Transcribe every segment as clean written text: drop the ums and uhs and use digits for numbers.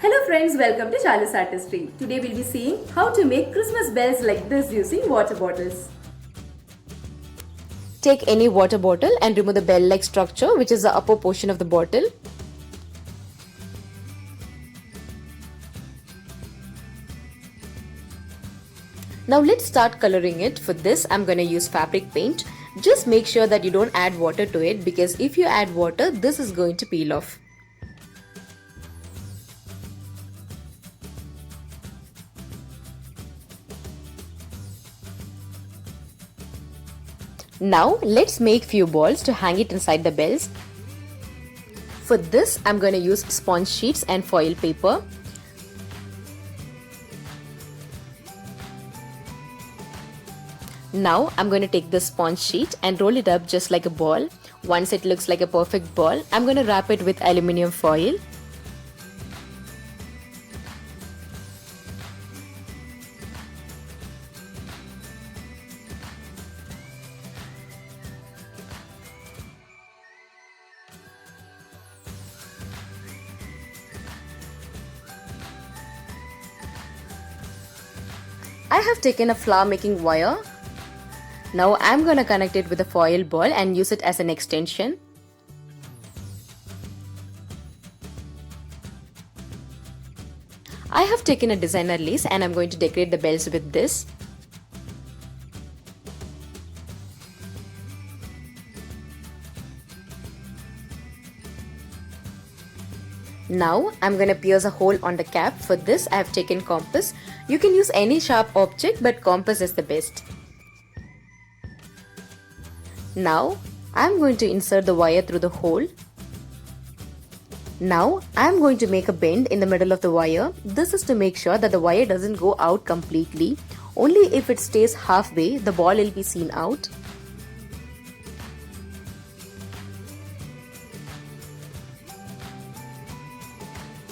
Hello friends, welcome to Charlie's Artistry. Today we'll be seeing how to make Christmas bells like this using water bottles. Take any water bottle and remove the bell-like structure, which is the upper portion of the bottle. Now let's start coloring it. For this, I'm going to use fabric paint. Just make sure that you don't add water to it, because if you add water, this is going to peel off. Now let's make few balls to hang it inside the bells. For this, I'm going to use sponge sheets and foil paper. Now I'm going to take this sponge sheet and roll it up just like a ball. Once it looks like a perfect ball, I'm going to wrap it with aluminium foil. I have taken a flower making wire. Now I'm going to connect it with a foil ball and use it as an extension. I have taken a designer lace and I'm going to decorate the bells with this. Now I'm going to pierce a hole on the cap. For this, I have taken compass. You can use any sharp object, but compass is the best. Now I'm going to insert the wire through the hole. Now I'm going to make a bend in the middle of the wire. This is to make sure that the wire doesn't go out completely. Only if it stays halfway, the ball will be seen out.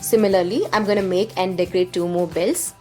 Similarly, I'm going to make and decorate two more bells.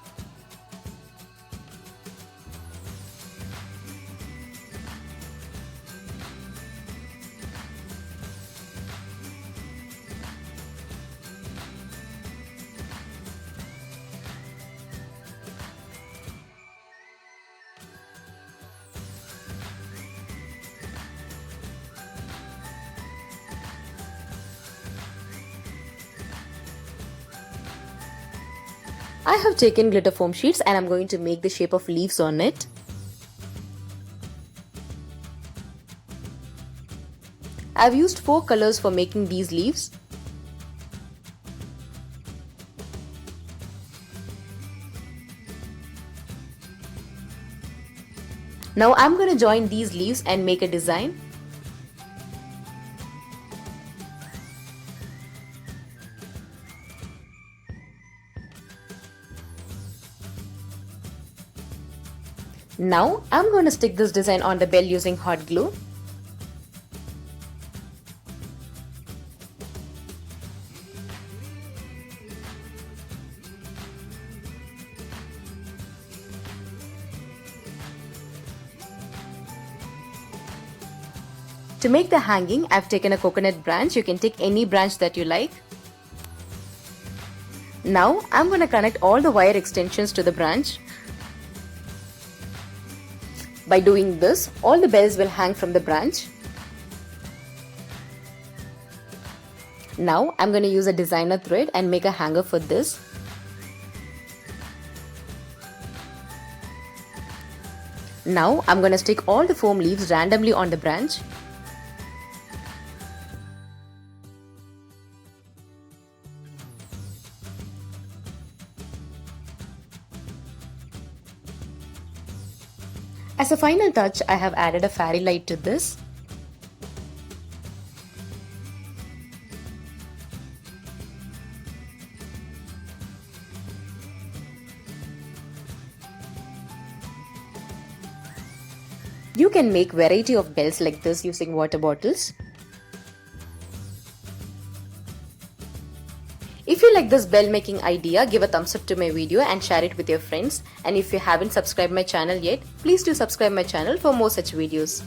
I have taken glitter foam sheets and I'm going to make the shape of leaves on it. I've used 4 colors for making these leaves. Now I'm going to join these leaves and make a design. Now I'm going to stick this design on the bell using hot glue. To make the hanging, I've taken a coconut branch. You can take any branch that you like. Now I'm going to connect all the wire extensions to the branch. By doing this, all the bells will hang from the branch. Now I'm going to use a designer thread and make a hanger for this. Now I'm going to stick all the foam leaves randomly on the branch. As a final touch, I have added a fairy light to this. You can make variety of bells like this using water bottles. If you like this bell making idea, give a thumbs up to my video and share it with your friends. And if you haven't subscribed my channel yet, please do subscribe my channel for more such videos.